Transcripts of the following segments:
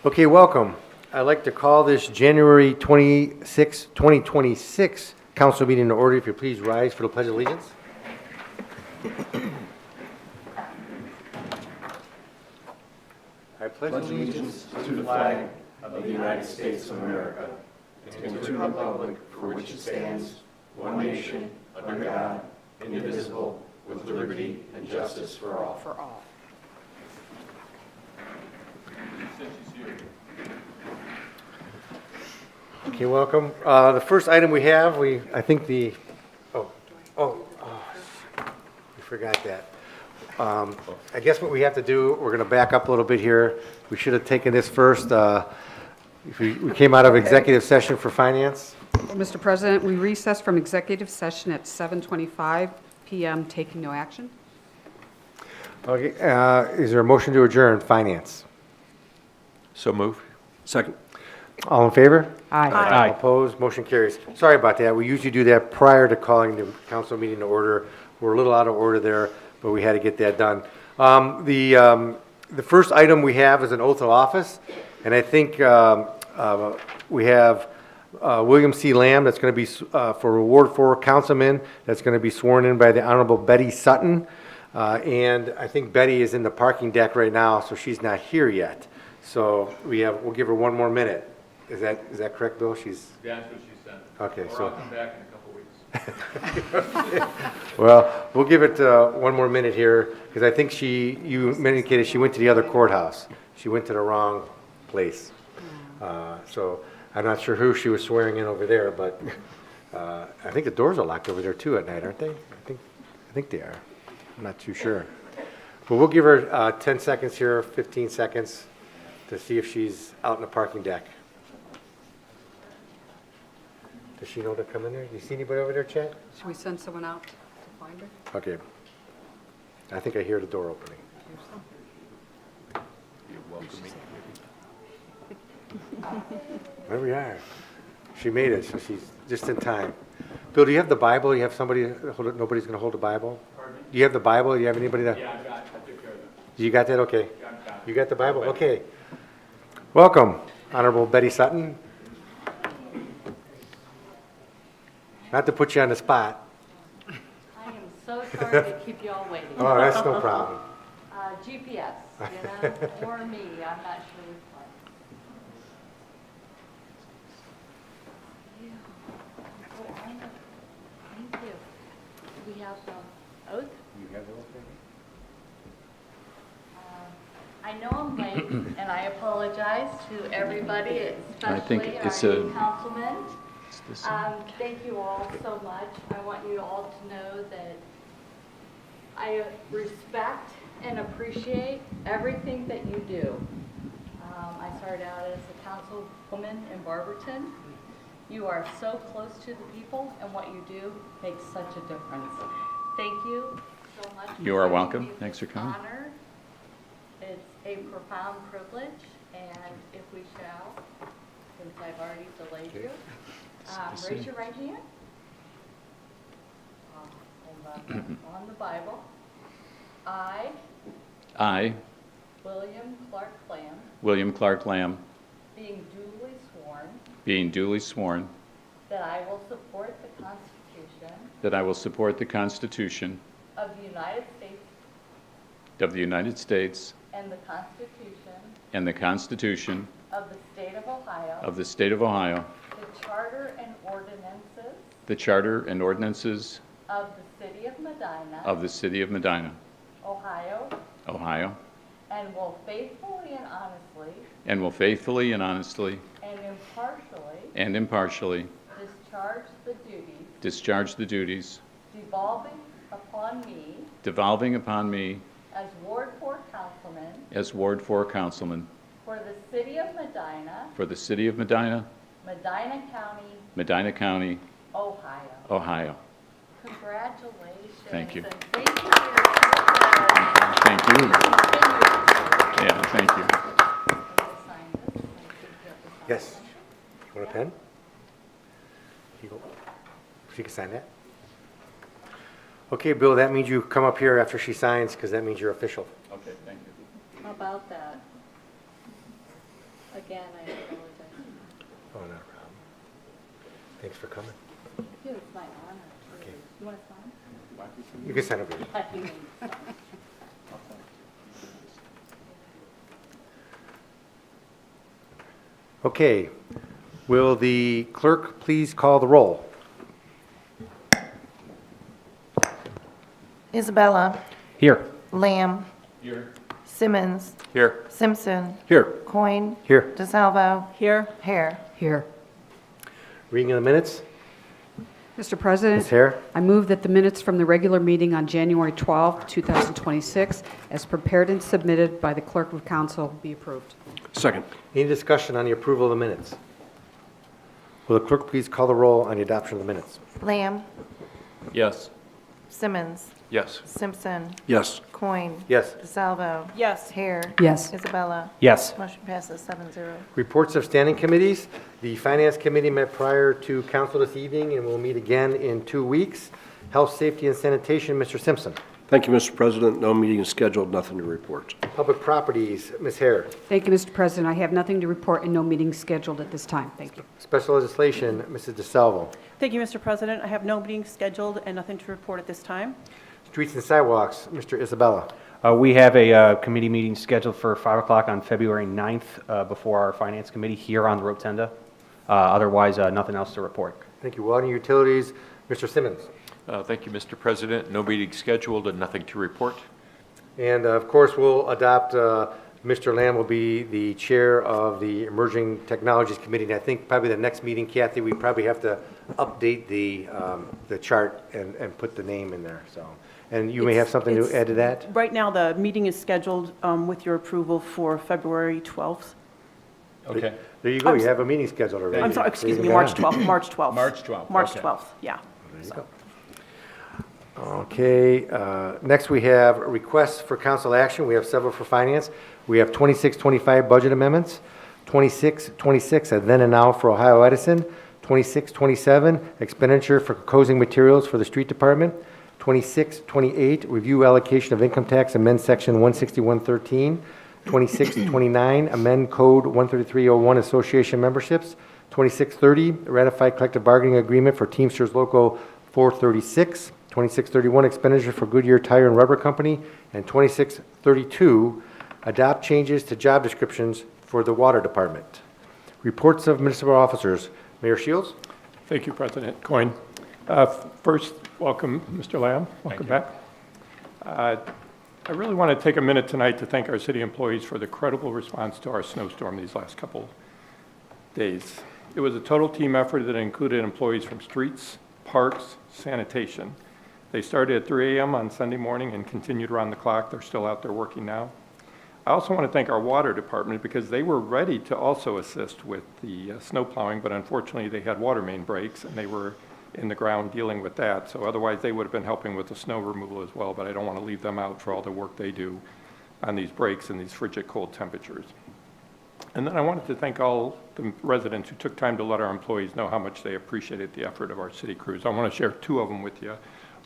Okay, welcome. I'd like to call this January 26, 2026 council meeting to order. If you please rise for the Pledge of Allegiance. I pledge allegiance To the flag of the United States of America, and to the republic for which it stands, one nation, under God, indivisible, with liberty and justice for all. Okay, welcome. The first item we have, we forgot that. I guess what we have to do, we're going to back up a little bit here. We should have taken this first. We came out of executive session for finance. Mr. President, we recessed from executive session at 7:25 PM, taking no action. Okay, is there a motion to adjourn finance? So move. Second. All in favor? Aye. All opposed, motion carries. Sorry about that. We usually do that prior to calling the council meeting to order. We're a little out of order there, but we had to get that done. The first item we have is an oath of office, and I think we have William C. Lamb that's going to be for Ward 4 councilman that's going to be sworn in by the Honorable Betty Sutton. And I think Betty is in the parking deck right now, so she's not here yet. So we'll give her one more minute. Is that correct, Bill? That's what she said. Okay, Or so- I'll come back in a couple weeks. Well, we'll give it one more minute here, because I think you indicated she went to the other courthouse. She went to the wrong place. So I'm not sure who she was swearing in over there, but I think the doors are locked over there too at night, aren't they? I think they are. I'm not too sure. But we'll give her 10 seconds here, 15 seconds, to see if she's out in the parking deck. Does she know to come in there? Do you see anybody over there, Chad? Should we send someone out to find her? Okay. I think I hear the door opening. There we are. She made it, so she's just in time. Bill, do you have the Bible? You have somebody, nobody's going to hold the Bible? Pardon me? Do you have the Bible? Do you have anybody that? Yeah, I took care of that. You got that? Okay. Got it. You got the Bible? Okay. Welcome, Honorable Betty Sutton. Not to put you on the spot. I am so sorry to keep you all waiting. Oh, that's no problem. GPS, or me, I'm not sure which one. Oh, thank you. We have the oath. You have the oath, I know I'm late, and I apologize to everybody, I think especially it's our a- new councilman. It's this- Thank you all so much. I want you all to know that I respect and appreciate everything that you do. I started out as a councilwoman in Barberton. You are so close to the people, and what you do makes such a difference. Thank you so much. for You are giving welcome. me Thanks for this coming. honor. It's a profound privilege, and if we shall, since I've already delayed you, raise your right hand. On the Bible. I, William Clark Lamb, William Clark Lamb, being duly sworn being duly sworn that I will support the Constitution that I will support the Constitution of the United States of the United States and the Constitution and the Constitution of the State of Ohio, of the State of Ohio, the Charter and ordinances the Charter and ordinances of the City of Medina, of the City of Medina, Ohio, Ohio, and will faithfully and honestly and will faithfully and honestly and impartially discharge the duties devolving upon me devolving upon me as Ward 4 Councilman as Ward 4 Councilman for the City of Medina, for the City of Medina, Medina County, Medina County, Ohio. Ohio. Congratulations. Thank you. And thank you for your service. Thank you. Continue. Yeah, thank you. I'll sign this. I think you have to sign Yes. this. You want a pen? She can sign that. Okay, Bill, that means you come up here after she signs, because that means you're official. Okay, thank you. How about that? Again, I apologize. Oh, not a problem. Thanks for coming. Dude, it's my honor. Okay. You want to sign? You can sign up here. I do need to sign. Okay. Will the clerk please call the roll? Isabella. Here. Lamb. Here. Simmons. Here. Simpson. Here. Coin. Here. DeSalvo. Here. Hare. Here. Reading of the minutes. Mr. President, Ms. Hare? I move that the minutes from the regular meeting on January 12, 2026, as prepared and submitted by the Clerk of Council, be approved. Second. Any discussion on the approval of the minutes? Will the clerk please call the roll on the adoption of the minutes? Lamb. Yes. Simmons. Yes. Simpson. Yes. Coin. Yes. DeSalvo. Yes. Hare. Yes. Isabella. Yes. Motion passes 7-0. Reports of standing committees. The Finance Committee met prior to council this evening and will meet again in 2 weeks. Health, Safety, and Sanitation, Mr. Simpson. Thank you, Mr. President. No meeting is scheduled, nothing to report. Public Properties, Ms. Hare. Thank you, Mr. President. I have nothing to report and no meetings scheduled at this time. Thank you. Special Legislation, Mrs. DeSalvo. Thank you, Mr. President. I have no meetings scheduled and nothing to report at this time. Streets and Sidewalks, Mr. Isabella. We have a committee meeting scheduled for 5 o'clock on February 9th before our Finance Committee here on the Rotunda. Otherwise, nothing else to report. Thank you. Water and Utilities, Mr. Simmons. Thank you, Mr. President. No meeting scheduled and nothing to report. And of course, we'll adopt, Mr. Lamb will be the chair of the Emerging Technologies Committee. And I think probably the next meeting, Kathy, we probably have to update the chart and put the name in there, so. And you may have something to add to that? Right now, the meeting is scheduled with your approval for February 12th. Okay. There you go, you have a meeting scheduled already. I'm sorry, excuse me, Yeah. March 12th, March 12th. March 12th, March okay. 12th, yeah. There you go. Okay, next we have requests for council action. We have several for finance. We have 2625 budget amendments, 2626 at then and now for Ohio Edison, 2627 expenditure for closing materials for the street department, 2628 review allocation of income tax, amend section 16113, 2629 amend code 13301 association memberships, 2630 ratify collective bargaining agreement for Teamsters Local 436, 2631 expenditure for Goodyear Tire and Rubber Company, and 2632 adopt changes to job descriptions for the water department. Reports of municipal officers. Mayor Shields? Thank you, President Coyne. First, welcome, Mr. Lamb. Welcome back. I really want to take a minute tonight to thank our city employees for the credible response to our snowstorm these last couple days. It was a total team effort that included employees from streets, parks, sanitation. They started at 3 a.m. on Sunday morning and continued around the clock. They're still out there working now. I also want to thank our water department because they were ready to also assist with the snow plowing, but unfortunately they had water main breaks and they were in the ground dealing with that. So otherwise they would have been helping with the snow removal as well, but I don't want to leave them out for all the work they do on these breaks in these frigid cold temperatures. And then I wanted to thank all the residents who took time to let our employees know how much they appreciated the effort of our city crews. I want to share two of them with you.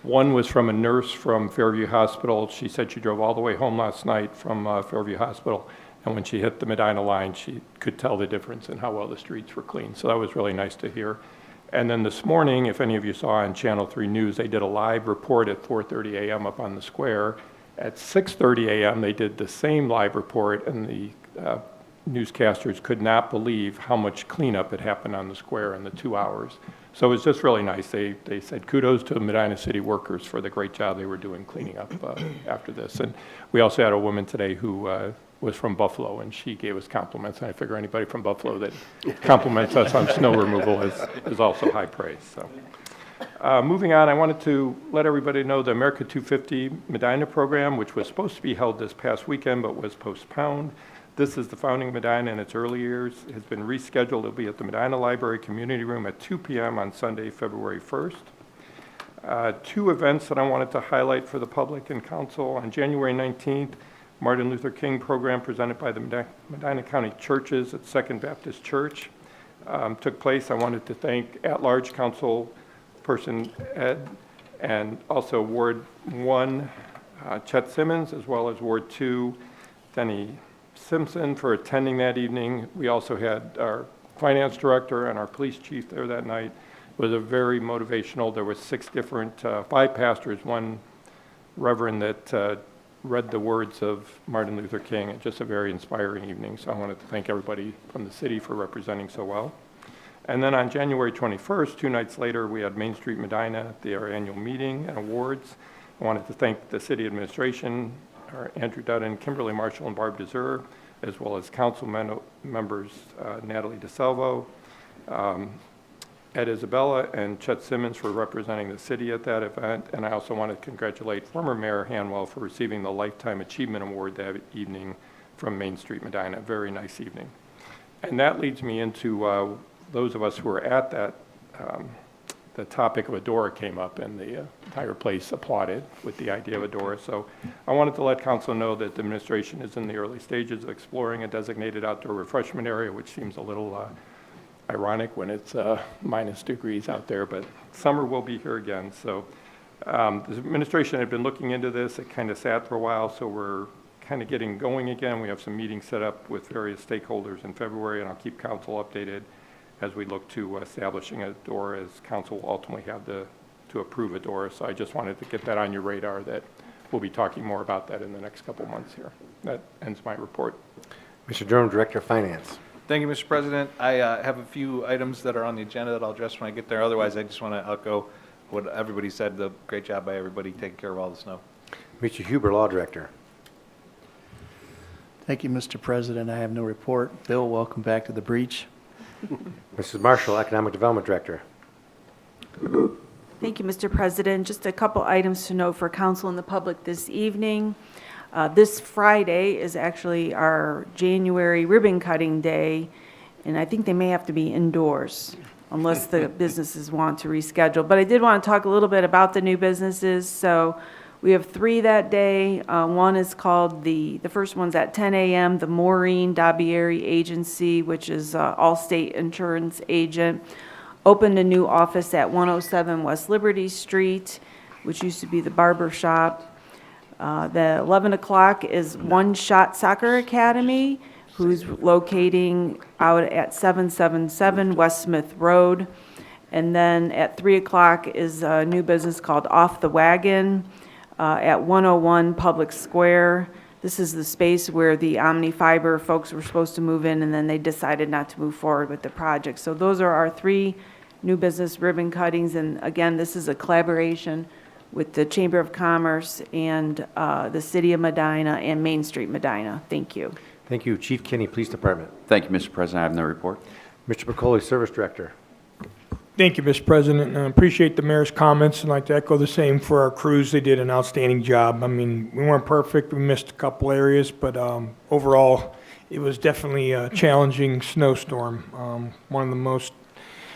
One was from a nurse from Fairview Hospital. She said she drove all the way home last night from Fairview Hospital, and when she hit the Medina line, she could tell the difference in how well the streets were clean. So that was really nice to hear. And then this morning, if any of you saw on Channel 3 News, they did a live report at 4:30 a.m. up on the square. At 6:30 a.m., they did the same live report, and the newscasters could not believe how much cleanup had happened on the square in the 2 hours. So it was just really nice. They said kudos to the Medina City workers for the great job they were doing cleaning up after this. And we also had a woman today who was from Buffalo, and she gave us compliments. And I figure anybody from Buffalo that compliments us on snow removal is also high praise. So, moving on, I wanted to let everybody know the America 250 Medina program, which was supposed to be held this past weekend but was postponed. This is the founding Medina in its early years. It has been rescheduled. It'll be at the Medina Library Community Room at 2 p.m. on Sunday, February 1st. Two events that I wanted to highlight for the public and council. On January 19th, Martin Luther King program presented by the Medina County Churches at Second Baptist Church took place. I wanted to thank at-large council person Ed and also Ward 1 Chet Simmons, as well as Ward 2 Denny Simpson for attending that evening. We also had our finance director and our police chief there that night. It was a very motivational. There was 6 different, 5 pastors, 1 reverend that read the words of Martin Luther King. It's just a very inspiring evening. So I wanted to thank everybody from the city for representing so well. And then on January 21st, 2 nights later, we had Main Street Medina, our annual meeting and awards. I wanted to thank the city administration, Andrew Dudden, Kimberly Marshall, and Barb Deser, as well as council members Natalie DeSalvo, Ed Isabella, and Chet Simmons for representing the city at that event. And I also want to congratulate former Mayor Hanwell for receiving the Lifetime Achievement Award that evening from Main Street Medina. Very nice evening. And that leads me into those of us who were at that, the topic of Adora came up, and the entire place applauded with the idea of Adora. So I wanted to let council know that the administration is in the early stages of exploring a designated outdoor refreshment area, which seems a little ironic when it's minus degrees out there, but summer will be here again. So the administration had been looking into this. It kind of sat for a while, so we're kind of getting going again. We have some meetings set up with various stakeholders in February, and I'll keep council updated as we look to establishing Adora, as council will ultimately have to approve Adora. So I just wanted to get that on your radar, that we'll be talking more about that in the next couple months here. That ends my report. Mr. Durham, Director of Finance. Thank you, Mr. President. I have a few items that are on the agenda that I'll address when I get there. Otherwise, I just want to echo what everybody said. The great job by everybody taking care of all the snow. Mr. Huber, Law Director. Thank you, Mr. President. I have no report. Bill, welcome back to the breach. Mrs. Marshall, Economic Development Director. Thank you, Mr. President. Just a couple items to note for council and the public this evening. This Friday is actually our January ribbon cutting day, and I think they may have to be indoors unless the businesses want to reschedule. But I did want to talk a little bit about the new businesses. So we have 3 that day. One is called, the first one's at 10 a.m., the Maureen Dabieri Agency, which is Allstate Insurance agent, opened a new office at 107 West Liberty Street, which used to be the barber shop. The 11 o'clock is One Shot Soccer Academy, who's locating out at 777 West Smith Road. And then at 3 o'clock is a new business called Off the Wagon at 101 Public Square. This is the space where the Omni Fiber folks were supposed to move in, and then they decided not to move forward with the project. So those are our 3 new business ribbon cuttings. And again, this is a collaboration with the Chamber of Commerce and the City of Medina and Main Street Medina. Thank you. Thank you. Chief Kinney, Police Department. Thank you, Mr. President. I have no report. Mr. Piccoli, Service Director. Thank you, Mr. President. And I appreciate the mayor's comments, and I'd like to echo the same for our crews. They did an outstanding job. I mean, we weren't perfect. We missed a couple areas, but overall, it was definitely a challenging snowstorm. One of the most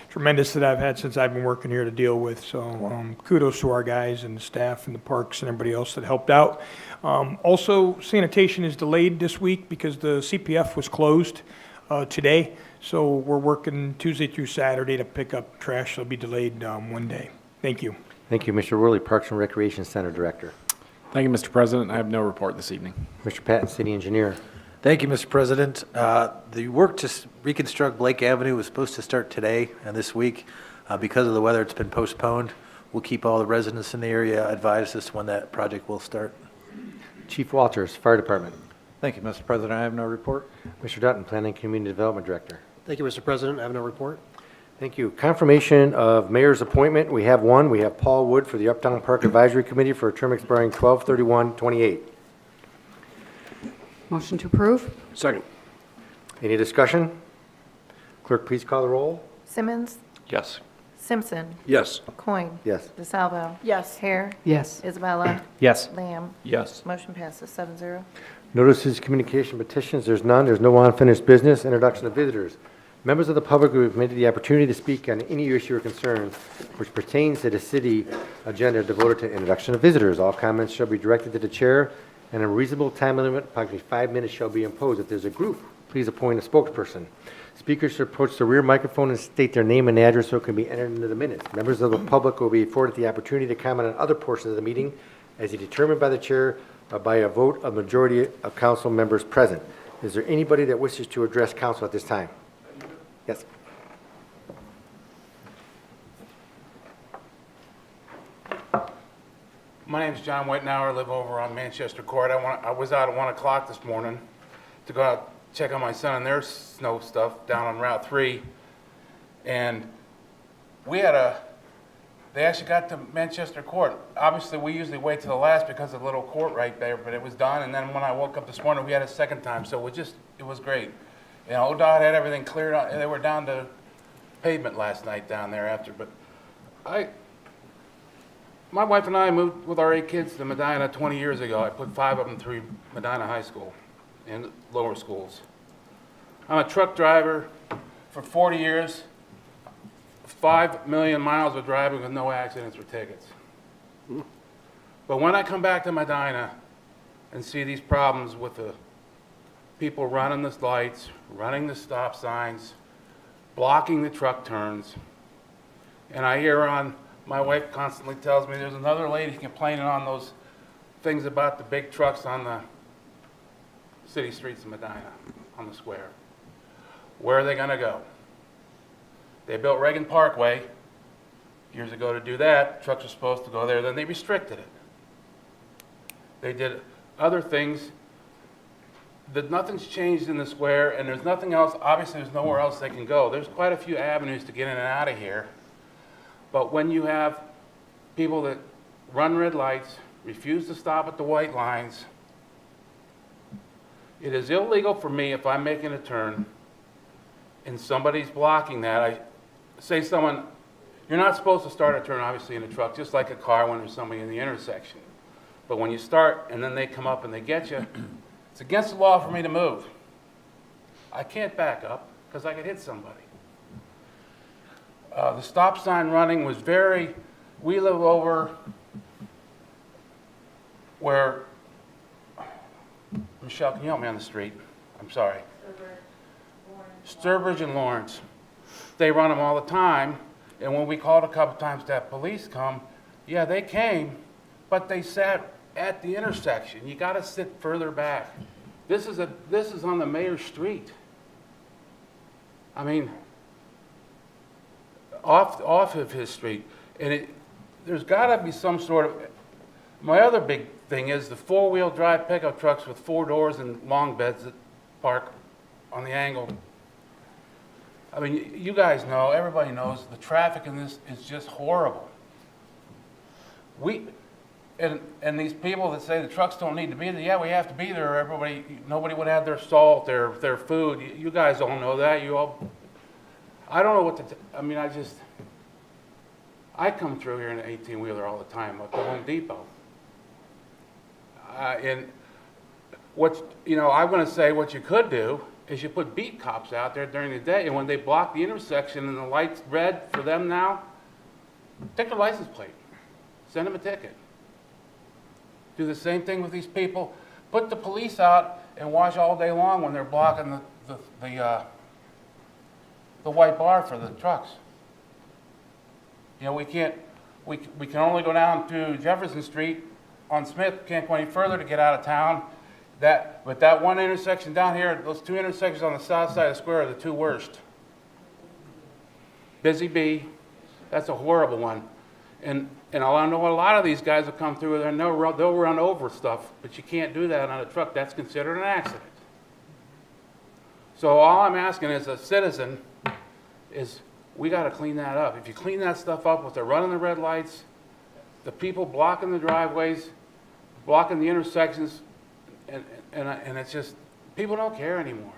tremendous that I've had since I've been working here to deal with. So kudos to our guys and the staff and the parks and everybody else that helped out. Also, sanitation is delayed this week because the CPF was closed today. So we're working Tuesday through Saturday to pick up trash. It'll be delayed 1 day. Thank you. Thank you. Mr. Worley, Parks and Recreation Center Director. Thank you, Mr. President. I have no report this evening. Mr. Patton, City Engineer. Thank you, Mr. President. The work to reconstruct Blake Avenue was supposed to start today and this week. Because of the weather, it's been postponed. We'll keep all the residents in the area advised as to when that project will start. Chief Walters, Fire Department. Thank you, Mr. President. I have no report. Mr. Dutton, Planning and Community Development Director. Thank you, Mr. President. I have no report. Thank you. Confirmation of mayor's appointment. We have one. We have Paul Wood for the Uptown Park Advisory Committee for a term expiring 12/31/28. Motion to approve? Second. Any discussion? Clerk, please call the roll. Simmons, Yes. Simpson, Yes. Coin, Yes. DeSalvo, Yes. Hare, Yes. Isabella, Yes. Lamb. Yes. Motion passes 7-0. Notices, communication, petitions, there's none. There's no unfinished business. Introduction of visitors. Members of the public who have been the opportunity to speak on any issue or concern which pertains to the city agenda are devoted to introduction of visitors. All comments shall be directed to the chair, and a reasonable time limit, approximately 5 minutes, shall be imposed. If there's a group, please appoint a spokesperson. Speakers should approach the rear microphone and state their name and address so it can be entered into the minutes. Members of the public will be afforded the opportunity to comment on other portions of the meeting as determined by the chair by a vote of majority of council members present. Is there anybody that wishes to address council at this time? Yes. My name's John Whitenauer, I live over on Manchester Court. I was out at 1 o'clock this morning to go out check on my son and their snow stuff down on Route 3. And they actually got to Manchester Court. Obviously, we usually wait till the last because of the little court right there, but it was done. And then when I woke up this morning, we had a second time, so it was great. You know, ODOT had everything cleared out, and they were down to pavement last night down there after, but my wife and I moved with our 8 kids to Medina 20 years ago. I put 5 of them through Medina High School and lower schools. I'm a truck driver for 40 years, 5 million miles of driving with no accidents or tickets. But when I come back to Medina and see these problems with the people running the lights, running the stop signs, blocking the truck turns, and I hear my wife constantly tells me there's another lady complaining on those things about the big trucks on the city streets of Medina, on the square. Where are they going to go? They built Reagan Parkway years ago to do that. Trucks are supposed to go there. Then they restricted it. They did other things. Nothing's changed in the square, and there's nothing else. Obviously, there's nowhere else they can go. There's quite a few avenues to get in and out of here. But when you have people that run red lights, refuse to stop at the white lines, it is illegal for me if I'm making a turn and somebody's blocking that. You're not supposed to start a turn, obviously, in a truck, just like a car when there's somebody in the intersection. But when you start and then they come up and they get you, it's against the law for me to move. I can't back up because I could hit somebody. The stop sign running was we live over where, Michelle, can you help me on the street? I'm sorry. Sturbridge and Lawrence. They run them all the time, and when we called a couple times to have police come, yeah, they came, but they sat at the intersection. You got to sit further back. This is on the mayor's street. I mean, off of his street, and there's got to be some sort of. My other big thing is the 4-wheel drive pickup trucks with 4 doors and long beds that park on the angle. I mean, you guys know, everybody knows, the traffic in this is just horrible. And these people that say the trucks don't need to be there, yeah, we have to be there. Nobody would have their salt, their food. You guys all know that. I don't know what I come through here in an 18-wheeler all the time, like the Home Depot. I'm going to say what you could do is you put beat cops out there during the day, and when they block the intersection and the light's red for them now, take their license plate, send them a ticket. Do the same thing with these people. Put the police out and watch all day long when they're blocking the white bar for the trucks. You know, we can only go down to Jefferson Street on Smith, can't go any further to get out of town. But that one intersection down here, those 2 intersections on the south side of the square are the 2 worst. Busy Bee, that's a horrible one. And I know a lot of these guys will come through there and they'll run over stuff, but you can't do that on a truck. That's considered an accident. So all I'm asking as a citizen is we got to clean that up. If you clean that stuff up with the running the red lights, the people blocking the driveways, blocking the intersections, and it's just, people don't care anymore.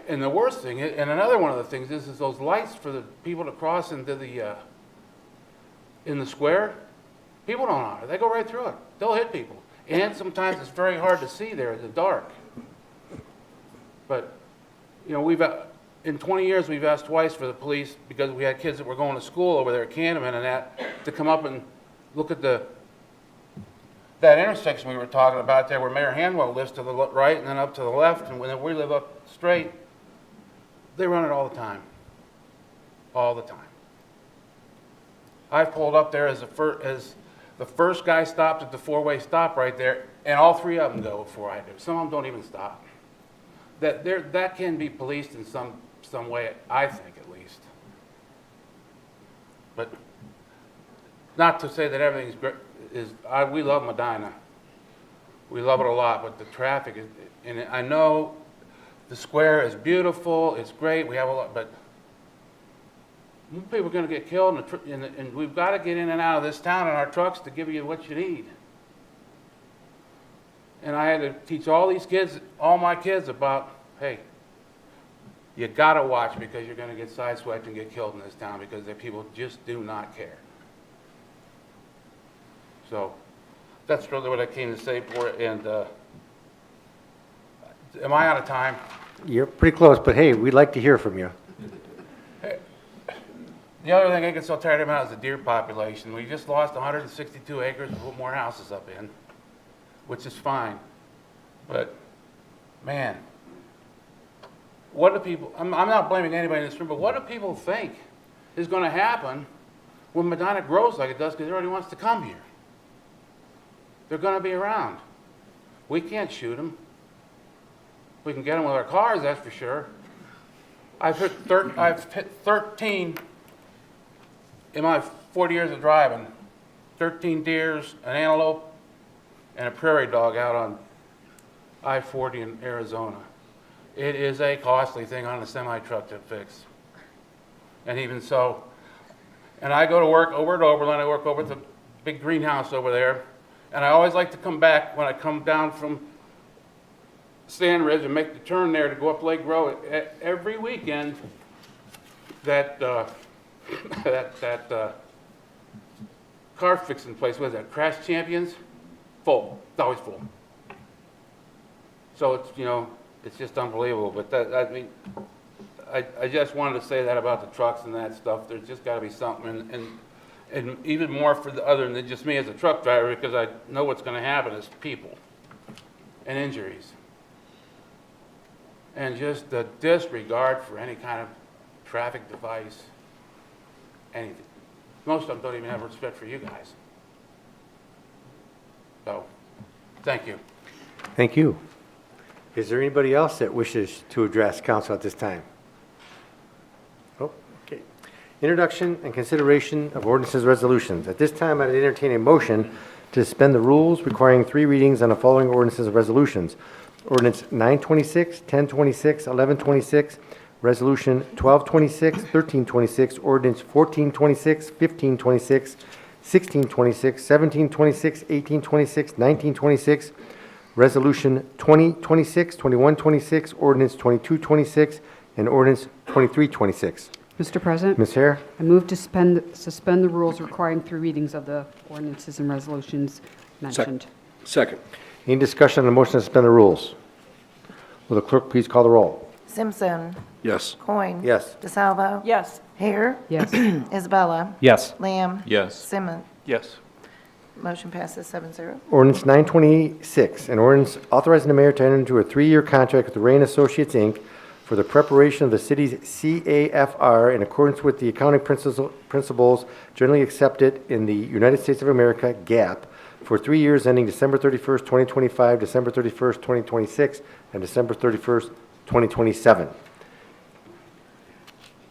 And the worst thing, and another one of the things is those lights for the people to cross into in the square. People don't honor. They go right through it. They'll hit people. And sometimes it's very hard to see there in the dark. But, you know, in 20 years, we've asked twice for the police, because we had kids that were going to school over there at Canterman and that, to come up and look at that intersection we were talking about there where Mayor Hanwell lives to the right and then up to the left, and when we live up straight. They run it all the time. All the time. I've pulled up there as the first guy stops at the four-way stop right there, and all three of them go before I do. Some of them don't even stop. That can be policed in some way, I think at least. But not to say that everything's great, we love Medina. We love it a lot, but the traffic is, and I know the square is beautiful, it's great, we have a lot, but more people are going to get killed, and we've got to get in and out of this town in our trucks to give you what you need. And I had to teach all these kids, all my kids about, hey, you got to watch because you're going to get sideswiped and get killed in this town because the people just do not care. So that's really what I came to say for it. And am I out of time? You're pretty close, but hey, we'd like to hear from you. The other thing I get so tired about is the deer population. We just lost 162 acres to put more houses up in, which is fine. But, man, what do people, I'm not blaming anybody in this room, but what do people think is going to happen when Medina grows like it does because everybody wants to come here? They're going to be around. We can't shoot them. We can get them with our cars, that's for sure. I've hit 13 in my 40 years of driving, 13 deers, an antelope, and a prairie dog out on I-40 in Arizona. It is a costly thing on a semi-truck to fix. And even so, and I go to work over at Oberlin, I work over at the big greenhouse over there, and I always like to come back when I come down from Sand Ridge and make the turn there to go up Lake Road. Every weekend, that car fixing place, what is that, Crash Champions? Full, it's always full. So it's, it's just unbelievable, but I just wanted to say that about the trucks and that stuff. There's just got to be something, and even more for the other than just me as a truck driver, because I know what's going to happen is people and injuries. And just the disregard for any kind of traffic device, anything. Most of them don't even have respect for you guys. So, thank you. Thank you. Is there anybody else that wishes to address council at this time? Oh, okay. Introduction and consideration of ordinances and resolutions. At this time, I'd entertain a motion to suspend the rules requiring 3 readings on the following ordinances and resolutions. Ordinance 926, 1026, 1126, Resolution 1226, 1326, Ordinance 1426, 1526, 1626, 1726, 1826, 1926, Resolution 2026, 2126, Ordinance 2226, and Ordinance 2326. Mr. President? Ms. Hare? I move to suspend the rules requiring 3 readings of the ordinances and resolutions mentioned. Second. Any discussion on the motion to suspend the rules? Will the clerk please call the roll? Simpson. Yes. Coin. Yes. DeSalvo. Yes. Hare. Yes. Isabella. Yes. Lamb. Yes. Simmons. Yes. Motion passes 7-0. Ordinance 926, an ordinance authorizing the mayor to enter into a 3-year contract with the Rain Associates, Inc. for the preparation of the city's CAFR in accordance with the accounting principles generally accepted in the United States of America, GAAP, for 3 years ending December 31st, 2025, December 31st, 2026, and December 31st, 2027.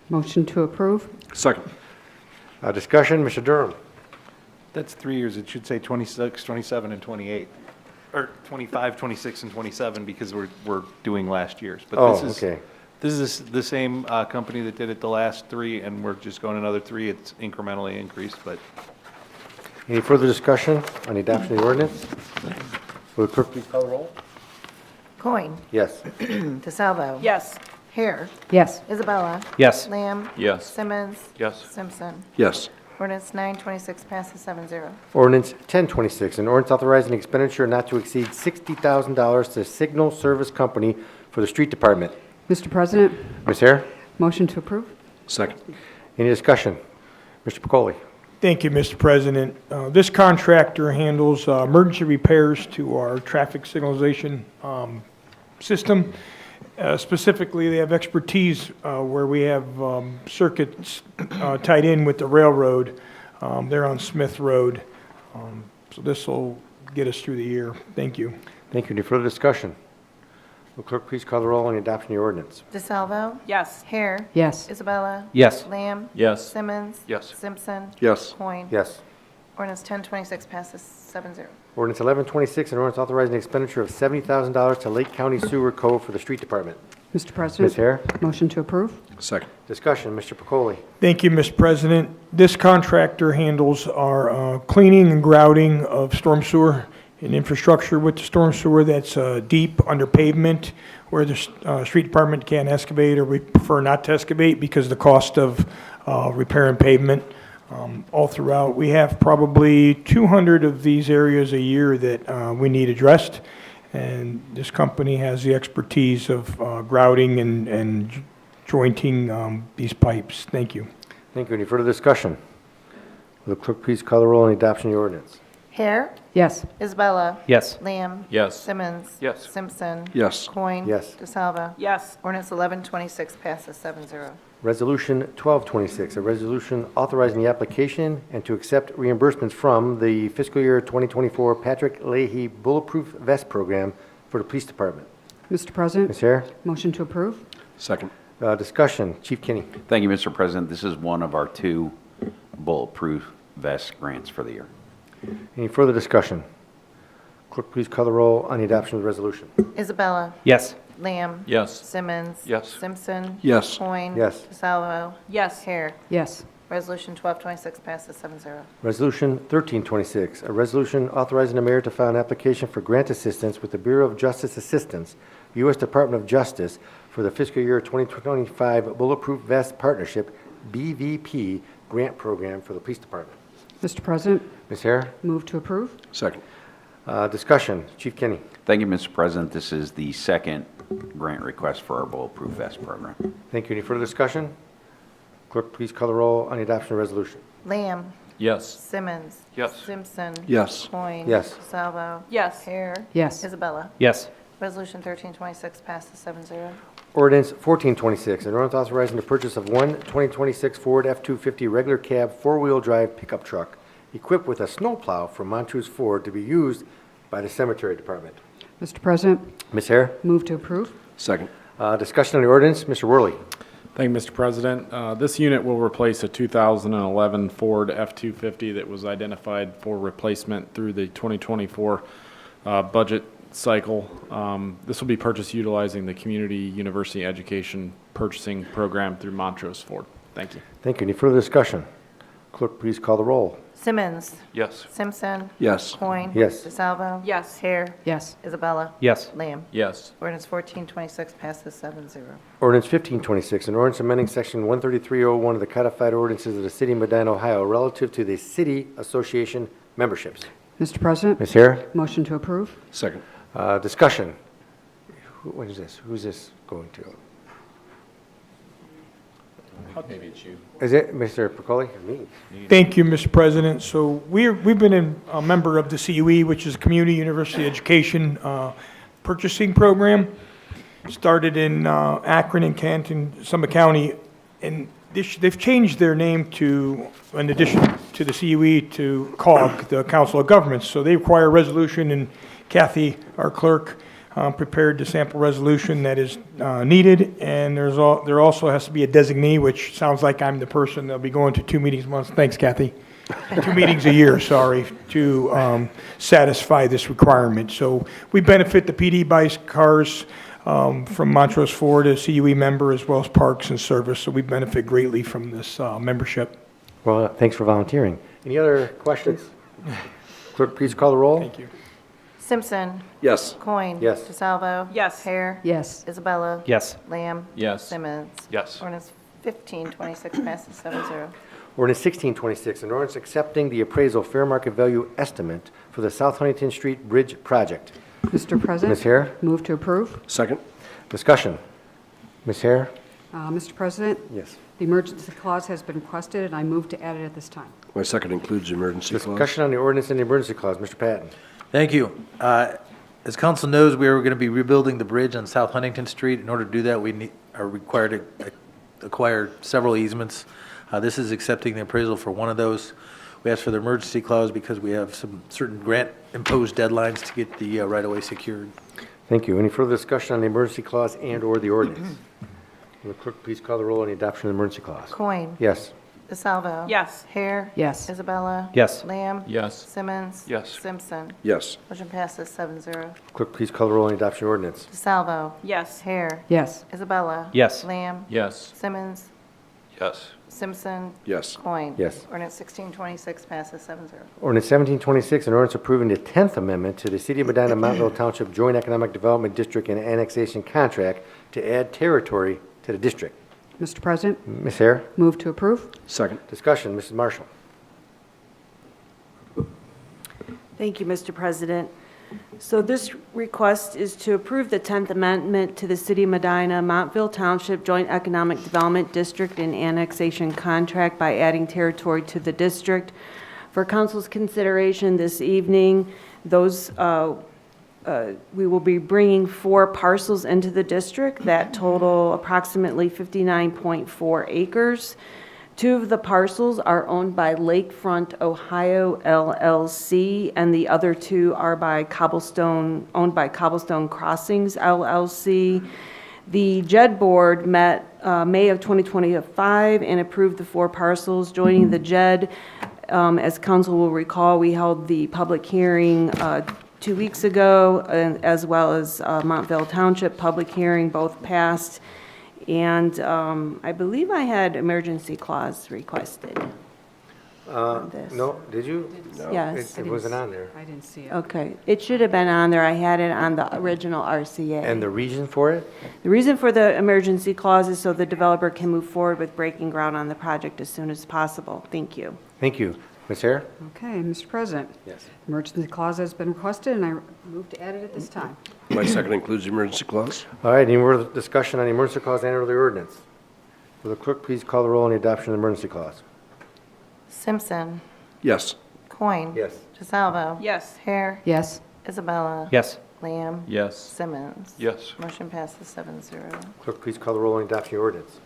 Motion to approve? Second. Discussion, Mr. Durham. That's 3 years. It should say 26, 27, and 28. Or 25, 26, and 27 because we're doing last year's. But Oh, this is, okay. This is the same company that did it the last 3, and we're just going another 3. It's incrementally increased, but Any further discussion on the adoption of the ordinance? Will the clerk please call the roll? Coin. Yes. DeSalvo. Yes. Hare. Yes. Isabella. Yes. Lamb. Yes. Simmons. yes. Simpson. Yes. Ordinance 926 passes 7-0. Ordinance 1026, an ordinance authorizing expenditure not to exceed $60,000 to Signal Service Company for the street department. Mr. President? Ms. Hare? Motion to approve? Second. Any discussion? Mr. Pacoli? Thank you, Mr. President. This contractor handles emergency repairs to our traffic signalization system. Specifically, they have expertise where we have circuits tied in with the railroad. They're on Smith Road. So this will get us through the year. Thank you. Thank you. Any further discussion? Will clerk please call the roll on the adoption of the ordinance? DeSalvo? Yes. Hare? Yes. Isabella? Yes. Lamb? Yes. Simmons? Yes. Simpson? Yes. Coin? Yes. Ordinance 1026 passes 7-0. Ordinance 1126, an ordinance authorizing the expenditure of $70,000 to Lake County Sewer Co. for the street department. Mr. President? Ms. Hare? Motion to approve? Second. Discussion, Mr. Pacoli. Thank you, Mr. President. This contractor handles our cleaning and grouting of storm sewer and infrastructure with the storm sewer that's deep under pavement where the street department can't excavate, or we prefer not to excavate because of the cost of repairing pavement all throughout. We have probably 200 of these areas a year that we need addressed, and this company has the expertise of grouting and jointing these pipes. Thank you. Thank you. Any further discussion? Will the clerk please call the roll on the adoption of the ordinance? Hare? Yes. Isabella? Yes. Lamb? Yes. Simmons? Yes. Simpson? Yes. Coin? Yes. DeSalvo? Yes. Ordinance 1126 passes 7-0. Resolution 1226, a resolution authorizing the application and to accept reimbursements from the fiscal year 2024 Patrick Leahy Bulletproof Vest Program for the police department. Mr. President? Ms. Hare? Motion to approve? Second. Discussion, Chief Kinney. Thank you, Mr. President. This is one of our 2 bulletproof vest grants for the year. Any further discussion? Clerk, please call the roll on the adoption of the resolution. Isabella? Yes. Lamb? Yes. Simmons? Yes. Simpson? Yes. Coin? Yes. DeSalvo? Yes. Hare? Yes. Resolution 1226 passes 7-0. Resolution 1326, a resolution authorizing the mayor to file an application for grant assistance with the Bureau of Justice Assistance, U.S. Department of Justice, for the fiscal year 2025 Bulletproof Vest Partnership, BVP, grant program for the police department. Mr. President? Ms. Hare? Move to approve? Second. Discussion, Chief Kinney. Thank you, Mr. President. This is the second grant request for our bulletproof vest program. Thank you. Any further discussion? Clerk, please call the roll on the adoption of the resolution. Lamb? Yes. Simmons? Yes. Simpson? Yes. Coin? Yes. DeSalvo? Yes. Hare? Yes. Isabella? Yes. Resolution 1326 passes 7-0. Ordinance 1426, an ordinance authorizing the purchase of one 2026 Ford F-250 regular cab four-wheel drive pickup truck equipped with a snowplow from Montrose Ford to be used by the cemetery department. Mr. President? Ms. Hare? Move to approve? Second. Discussion on the ordinance, Mr. Worley. Thank you, Mr. President. This unit will replace a 2011 Ford F-250 that was identified for replacement through the 2024 budget cycle. This will be purchased utilizing the Community University Education Purchasing Program through Montrose Ford. Thank you. Thank you. Any further discussion? Clerk, please call the roll. Simmons? Yes. Simpson? Yes. Coin? Yes. DeSalvo? Yes. Hare? Yes. Isabella? Yes. Lamb? Yes. Ordinance 1426 passes 7-0. Ordinance 1526, an ordinance amending section 13301 of the codified ordinances of the city of Medina, Ohio, relative to the city association memberships. Mr. President? Ms. Hare? Motion to approve? Second. Discussion. What is this? Who's this going to? Maybe it's you. Is it Mr. Pacoli or me? Thank you, Mr. President. So we've been a member of the CUE, which is Community University Education Purchasing Program. Started in Akron and Canton, Summit County, and they've changed their name to, in addition to the CUE, to COG, the Council of Governments. So they require a resolution, and Kathy, our clerk, prepared the sample resolution that is needed, and there also has to be a designee, which sounds like I'm the person that'll be going to 2 meetings a month. Thanks, Kathy. 2 meetings a year, sorry, to satisfy this requirement. So we benefit the PD buys cars from Montrose Ford, a CUE member, as well as Parks and Service, so we benefit greatly from this membership. Well, thanks for volunteering. Any other questions? Clerk, please call the roll. Thank you. Simpson? Yes. Coin? Yes. DeSalvo? Yes. Hare? Yes. Isabella? Yes. Lamb? Yes. Simmons? Yes. Ordinance 1526 passes 7-0. Ordinance 1626, an ordinance accepting the appraisal fair market value estimate for the South Huntington Street Bridge project. Mr. President? Ms. Hare? Move to approve? Second. Discussion. Ms. Hare? Mr. President? Yes. The emergency clause has been requested, and I move to add it at this time. My second includes the emergency clause. Discussion on the ordinance and the emergency clause. Mr. Patton. Thank you. As council knows, we are going to be rebuilding the bridge on South Huntington Street. In order to do that, we are required to acquire several easements. This is accepting the appraisal for one of those. We asked for the emergency clause because we have some certain grant-imposed deadlines to get the right-of-way secured. Thank you. Any further discussion on the emergency clause and/or the ordinance? Will the clerk please call the roll on the adoption of the emergency clause? Coin. Yes. DeSalvo. Yes. Hare. Yes. Isabella. Yes. Lamb. Yes. Simmons. Yes. Simpson. Yes. Motion passes 7-0. Clerk, please call the roll on the adoption of the ordinance. DeSalvo. Yes. Hare. Yes. Isabella. Yes. Lamb. Yes. Simmons. Yes. Simpson. Yes. Coin. Yes. Ordinance 1626 passes 7-0. Ordinance 1726, an ordinance approving the 10th Amendment to the City of Medina Mountville Township Joint Economic Development District and Annexation Contract to add territory to the district. Mr. President, Ms. Hare? move to approve. Second. Discussion, Mrs. Marshall. Thank you, Mr. President. So this request is to approve the 10th Amendment to the City of Medina, Montville Township Joint Economic Development District and Annexation Contract by adding territory to the district. For council's consideration this evening, we will be bringing 4 parcels into the district that total approximately 59.4 acres. 2 of the parcels are owned by Lakefront Ohio LLC, and the other 2 are owned by Cobblestone Crossings LLC. The JED Board met May of 2025 and approved the 4 parcels. Joining the JED, as council will recall, we held the public hearing 2 weeks ago, as well as Montville Township public hearing, both passed. And I believe I had emergency clause requested. on this. No, did you? Yes. It wasn't on there. I didn't see it. Okay, it should have been on there. I had it on the original RCA. And the reason for it? The reason for the emergency clause is so the developer can move forward with breaking ground on the project as soon as possible. Thank you. Thank you. Ms. Hare? Okay, Mr. President. Yes. Emergency clause has been requested, and I move to add it at this time. My second includes the emergency clause. All right, any more discussion on the emergency clause and or the ordinance? Will the clerk please call the roll on the adoption of the emergency clause? Simpson. Yes. Coin. Yes. DeSalvo. Yes. Hare. Yes. Isabella. Yes. Lamb. Yes. Simmons. Yes. Motion passes 7-0. Clerk, please call the roll on the adoption of the ordinance.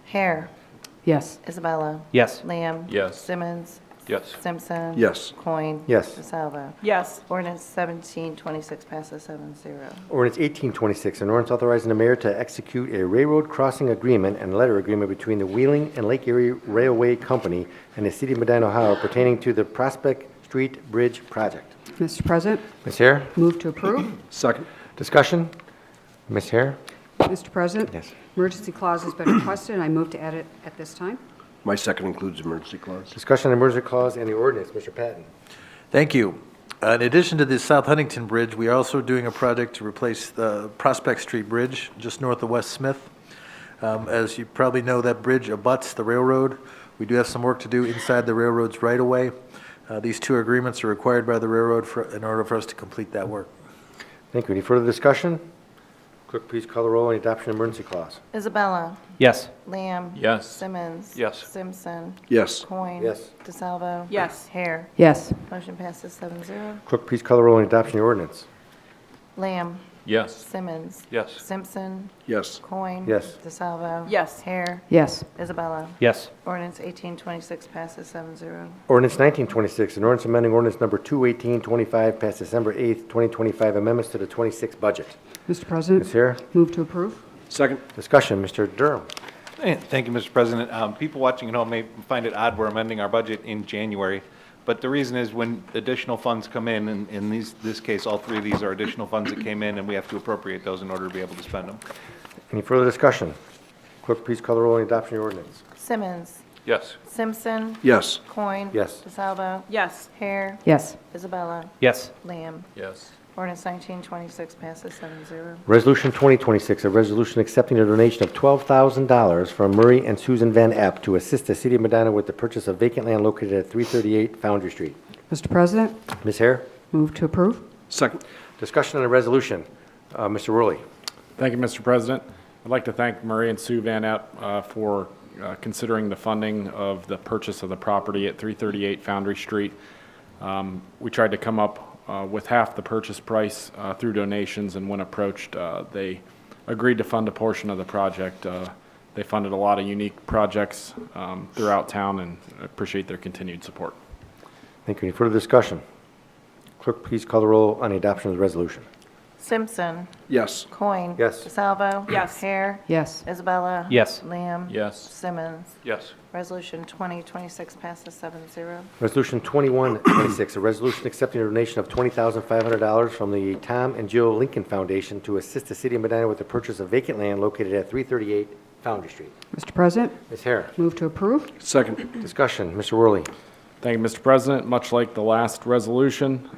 Hare. Yes. Isabella. Yes. Lamb. Yes. Simmons. Yes. Simpson. Yes. Coin. Yes. DeSalvo. Yes. Ordinance 1726 passes 7-0. Ordinance 1826, an ordinance authorizing the mayor to execute a railroad crossing agreement and letter agreement between the Wheeling and Lake Erie Railway Company and the City of Medina, Ohio pertaining to the Prospect Street Bridge project. Mr. President, Ms. Hare? move to approve. Second. Discussion? Ms. Hare? Mr. President? Yes. Emergency clause has been requested, and I move to add it at this time. My second includes emergency clause. Discussion on the emergency clause and the ordinance. Mr. Patton? Thank you. In addition to the South Huntington Bridge, we are also doing a project to replace the Prospect Street Bridge just north of West Smith. As you probably know, that bridge abuts the railroad. We do have some work to do inside the railroad's right-of-way. These two agreements are required by the railroad in order for us to complete that work. Thank you. Any further discussion? Clerk, please call the roll on the adoption of the emergency clause. Isabella. Yes. Lamb. Yes. Simmons. Yes. Simpson. Yes. Coin. Yes. DeSalvo. Yes. Hare. Yes. Motion passes 7-0. Clerk, please call the roll on the adoption of the ordinance. Lamb. Yes. Simmons. Yes. Simpson. Yes. Coin. Yes. DeSalvo. Yes. Hare. Yes. Isabella. Yes. Ordinance 1826 passes 7-0. Ordinance 1926, an ordinance amending ordinance number 21825 passed December 8th, 2025, amendments to the 26 budget. Mr. President, Ms. Hare? move to approve. Second. Discussion, Mr. Durham. Thank you, Mr. President. People watching at home may find it odd we're amending our budget in January, but the reason is when additional funds come in, and in this case, all three of these are additional funds that came in, and we have to appropriate those in order to be able to spend them. Any further discussion? Clerk, please call the roll on the adoption of the ordinance. Simmons. Yes. Simpson. Yes. Coin. Yes. DeSalvo. Yes. Hare. Yes. Isabella. Yes. Lamb. Yes. Ordinance 1926 passes 7-0. Resolution 2026, a resolution accepting a donation of $12,000 from Murray and Susan Van Epp to assist the City of Medina with the purchase of vacant land located at 338 Foundry Street. Mr. President, Ms. Hare? move to approve. Second. Discussion on the resolution. Mr. Rowley. Thank you, Mr. President. I'd like to thank Murray and Sue Van Epp for considering the funding of the purchase of the property at 338 Foundry Street. We tried to come up with half the purchase price through donations, and when approached, they agreed to fund a portion of the project. They funded a lot of unique projects throughout town, and I appreciate their continued support. Thank you. Any further discussion? Clerk, please call the roll on the adoption of the resolution. Simpson. Yes. Coin. Yes. DeSalvo. Yes. Hare. Yes. Isabella. Yes. Lamb. Yes. Simmons. Yes. Resolution 2026 passes 7-0. Resolution 2126, a resolution accepting a donation of $20,500 from the Tom and Jill Lincoln Foundation to assist the city of Medina with the purchase of vacant land located at 338 Foundry Street. Mr. President, Ms. Hare. move to approve. Second. Discussion. Mr. Worley. Thank you, Mr. President. Much like the last resolution,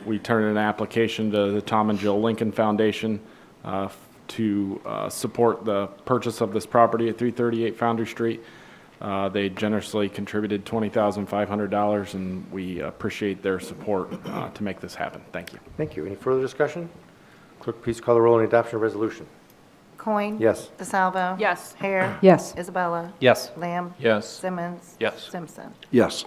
we turned in an application to the Tom and Jill Lincoln Foundation to support the purchase of this property at 338 Foundry Street. They generously contributed $20,500, and we appreciate their support to make this happen. Thank you. Thank you. Any further discussion? Clerk, please call the roll on the adoption of resolution. Coin. Yes. DeSalvo. Yes. Hare. Yes. Isabella. Yes. Lamb. Yes. Simmons. Yes. Simpson. Yes.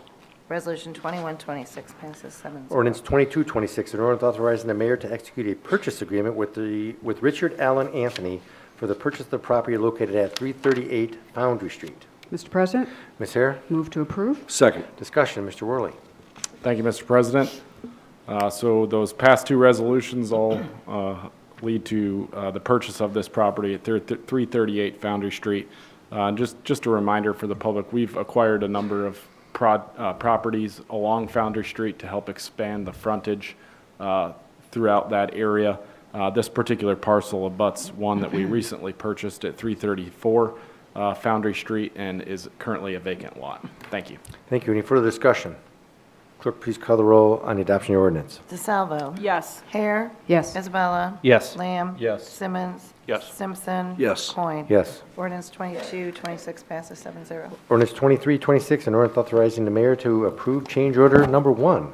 Resolution 2126 passes 7-0. Ordinance 2226, an ordinance authorizing the mayor to execute a purchase agreement with Richard Allen Anthony for the purchase of the property located at 338 Foundry Street. Mr. President, Ms. Hare. move to approve. Second. Discussion. Mr. Worley. Thank you, Mr. President. So those past two resolutions all lead to the purchase of this property at 338 Foundry Street. Just a reminder for the public, we've acquired a number of properties along Foundry Street to help expand the frontage throughout that area. This particular parcel abuts one that we recently purchased at 334 Foundry Street and is currently a vacant lot. Thank you. Thank you. Any further discussion? Clerk, please call the roll on the adoption of the ordinance. DeSalvo. Yes. Hare. Yes. Isabella. Yes. Lamb. Yes. Simmons. Yes. Simpson. Yes. Coin. Yes. Ordinance 2226 passes 7-0. Ordinance 2326, an ordinance authorizing the mayor to approve change order number 1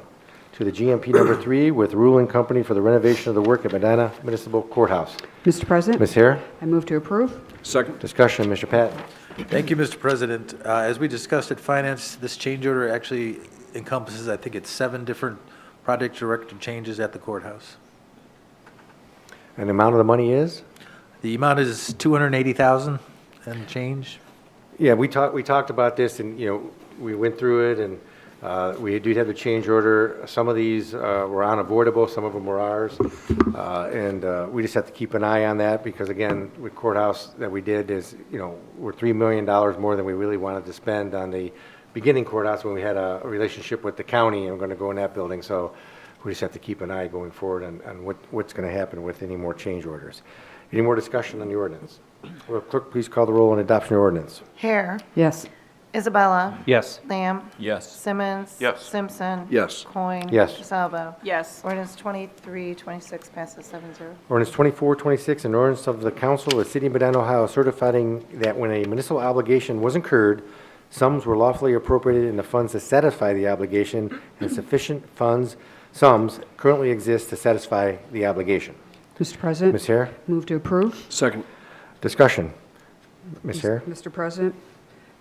to the GMP number 3 with Ruling Company for the renovation of the work at Medina Municipal Courthouse. Mr. President, Ms. Hare. I move to approve. Second. Discussion. Mr. Patton. Thank you, Mr. President. As we discussed at Finance, this change order actually encompasses, I think it's 7 different project director changes at the courthouse. And the amount of the money is? The amount is $280,000 and change. Yeah, we talked about this, and, we went through it, and we did have the change order. Some of these were unavoidable, some of them were ours. And we just have to keep an eye on that, because again, with courthouse that we did is, we're $3 million more than we really wanted to spend on the beginning courthouse when we had a relationship with the county, and we're going to go in that building. So we just have to keep an eye going forward on what's going to happen with any more change orders. Any more discussion on the ordinance? Will Clerk please call the roll on adoption of ordinance? Hare. Yes. Isabella. Yes. Lamb. Yes. Simmons. Yes. Simpson. Yes. Coin. Yes. DeSalvo. Yes. Ordinance 2326 passes 7-0. Ordinance 2426, an ordinance of the Council of the City of Medina, Ohio, certifying that when a municipal obligation was incurred, sums were lawfully appropriated in the funds to satisfy the obligation, and sufficient sums currently exist to satisfy the obligation. Mr. President, Ms. Hare. move to approve. Second. Discussion. Ms. Hare. Mr. President,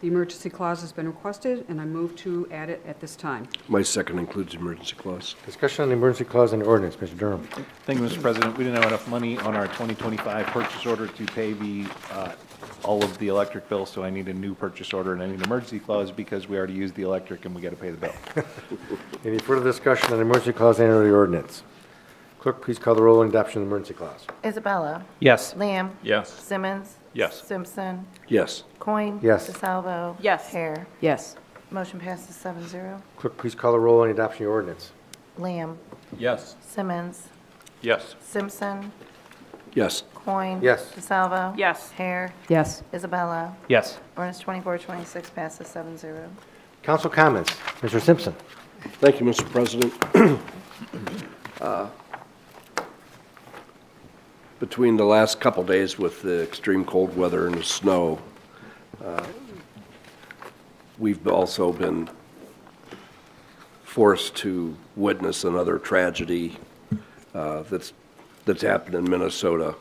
the emergency clause has been requested, and I move to add it at this time. My second includes emergency clause. Discussion on the emergency clause in the ordinance. Mr. Durham. Thank you, Mr. President. We didn't have enough money on our 2025 purchase order to pay all of the electric bills, so I need a new purchase order and I need an emergency clause because we already used the electric and we got to pay the bill. Any further discussion on the emergency clause and the ordinance? Clerk, please call the roll on adoption of the emergency clause. Isabella. Yes. Lamb. Yes. Simmons. Yes. Simpson. Yes. Coin. Yes. DeSalvo. Yes. Hare. Yes. Motion passes 7-0. Clerk, please call the roll on adoption of the ordinance. Lamb. Yes. Simmons. Yes. Simpson. Yes. Coin. Yes. DeSalvo. Yes. Hare. Yes. Isabella. Yes. Ordinance 2426 passes 7-0. Council comments. Mr. Simpson. Thank you, Mr. President. Between the last couple days with the extreme cold weather and the snow, we've also been forced to witness another tragedy that's happened in Minnesota,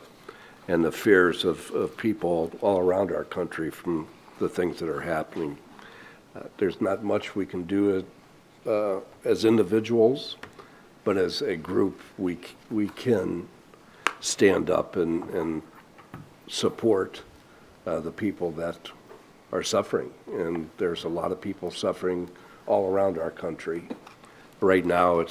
and the fears of people all around our country from the things that are happening. There's not much we can do as individuals, but as a group, we can stand up and support the people that are suffering. And there's a lot of people suffering all around our country. Right now,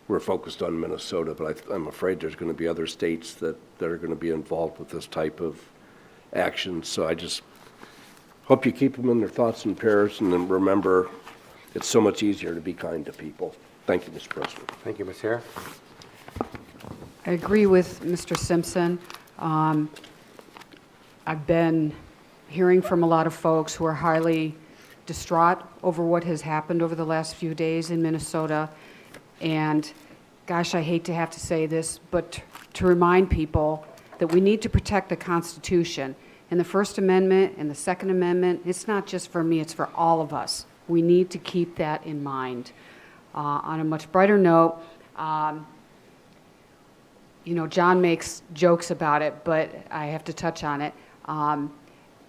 we're focused on Minnesota, but I'm afraid there's going to be other states that are going to be involved with this type of action. So I just hope you keep them in their thoughts and prayers, and then remember, it's so much easier to be kind to people. Thank you, Mr. President. Thank you, Ms. Hare. I agree with Mr. Simpson. I've been hearing from a lot of folks who are highly distraught over what has happened over the last few days in Minnesota. And gosh, I hate to have to say this, but to remind people that we need to protect the Constitution. And the First Amendment and the Second Amendment, it's not just for me, it's for all of us. We need to keep that in mind. On a much brighter note, John makes jokes about it, but I have to touch on it.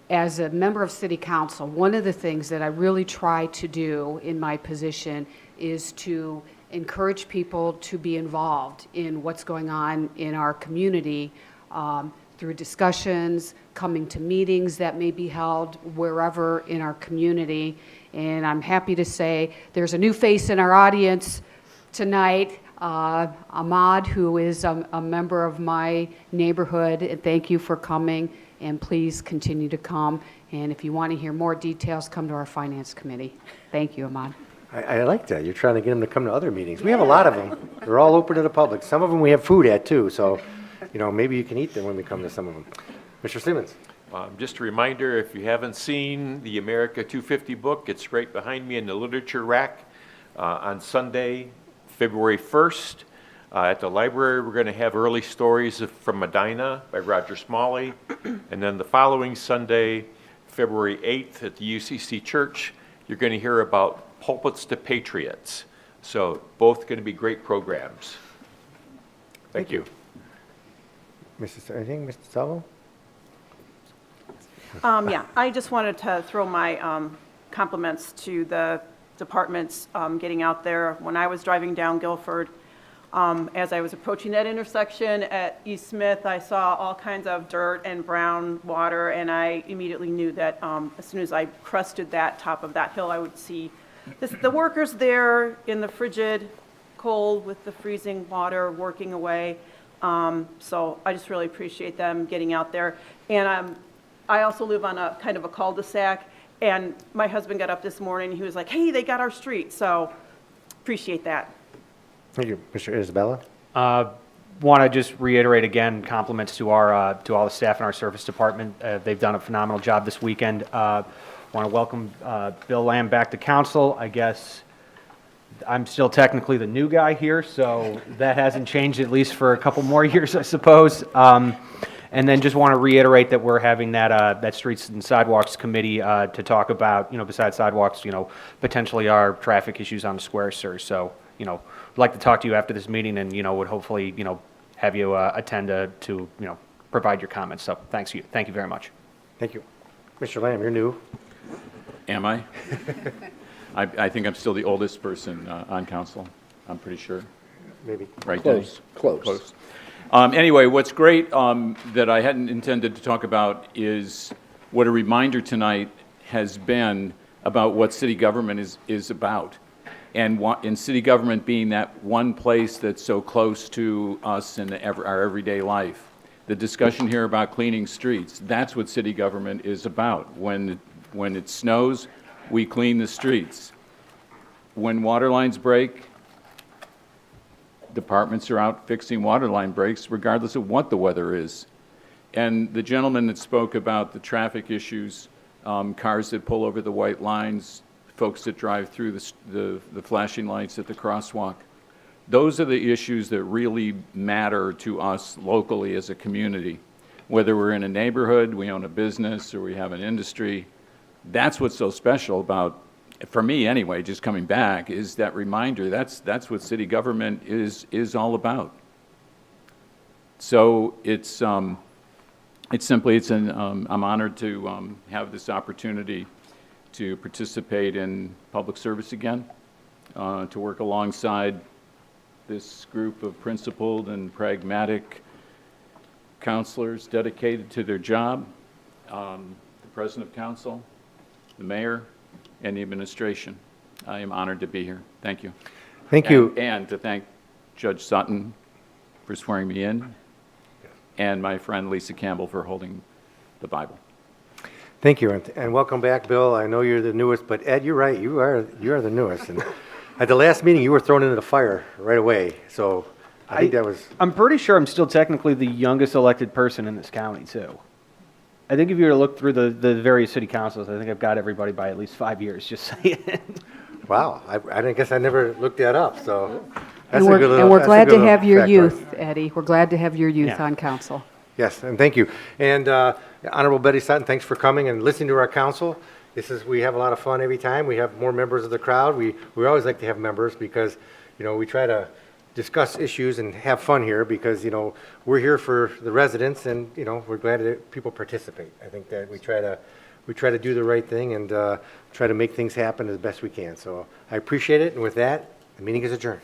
As a member of City Council, one of the things that I really try to do in my position is to encourage people to be involved in what's going on in our community through discussions, coming to meetings that may be held wherever in our community. And I'm happy to say there's a new face in our audience tonight, Ahmad, who is a member of my neighborhood. And thank you for coming, and please continue to come. And if you want to hear more details, come to our Finance Committee. Thank you, Ahmad. I like that. You're trying to get them to come to other meetings. We have a lot of them. They're all open to the public. Some of them we have food at, too. So, maybe you can eat them when we come to some of them. Mr. Simmons. Just a reminder, if you haven't seen the America 250 book, it's right behind me in the literature rack. On Sunday, February 1st, at the library, we're going to have early stories from Medina by Roger Smalley. And then the following Sunday, February 8th, at the UCC Church, you're going to hear about Pulpits to Patriots. So both going to be great programs. Thank you. Anything, Mr. Salvo? Yeah, I just wanted to throw my compliments to the departments getting out there. When I was driving down Guilford, as I was approaching that intersection at East Smith, I saw all kinds of dirt and brown water, and I immediately knew that as soon as I crested that top of that hill, I would see the workers there in the frigid cold with the freezing water working away. So I just really appreciate them getting out there. And I also live on a kind of a cul-de-sac, and my husband got up this morning, and he was like, hey, they got our street. So appreciate that. Thank you. Mr. Isabella? Want to just reiterate again, compliments to all the staff in our service department. They've done a phenomenal job this weekend. Want to welcome Bill Lamb back to council. I guess I'm still technically the new guy here, so that hasn't changed at least for a couple more years, I suppose. And then just want to reiterate that we're having that Streets and Sidewalks Committee to talk about, besides sidewalks, potentially our traffic issues on the square, sir. So, I'd like to talk to you after this meeting and, would hopefully, have you attend to provide your comments. So thank you very much. Thank you. Mr. Lamb, you're new. Am I? I think I'm still the oldest person on council, I'm pretty sure. Maybe. Right, Close. Denny? Close. Anyway, what's great that I hadn't intended to talk about is what a reminder tonight has been about what city government is about. And city government being that one place that's so close to us in our everyday life. The discussion here about cleaning streets, that's what city government is about. When it snows, we clean the streets. When water lines break, departments are out fixing water line breaks regardless of what the weather is. And the gentleman that spoke about the traffic issues, cars that pull over the white lines, folks that drive through the flashing lights at the crosswalk, those are the issues that really matter to us locally as a community. Whether we're in a neighborhood, we own a business, or we have an industry, that's what's so special about, for me anyway, just coming back, is that reminder. That's what city government is all about. So I'm honored to have this opportunity to participate in public service again, to work alongside this group of principled and pragmatic counselors dedicated to their job, the president of council, the mayor, and the administration. I am honored to be here. Thank you. Thank you. And to thank Judge Sutton for swearing me in, and my friend Lisa Campbell for holding the Bible. Thank you, and welcome back, Bill. I know you're the newest, but Ed, you're right. You are the newest. And at the last meeting, you were thrown into the fire right away. So I think that was. I'm pretty sure I'm still technically the youngest elected person in this county, too. I think if you were to look through the various city councils, I think I've got everybody by at least 5 years, just saying. Wow, I guess I never looked that up. So And we're glad to have your youth, Eddie. We're glad to have your youth Yeah. on council. Yes, and thank you. And Honorable Betty Sutton, thanks for coming and listening to our council. We have a lot of fun every time. We have more members of the crowd. We always like to have members because, we try to discuss issues and have fun here because, we're here for the residents and, we're glad that people participate. I think that we try to do the right thing and try to make things happen as best we can. So I appreciate it. And with that, the meeting is adjourned.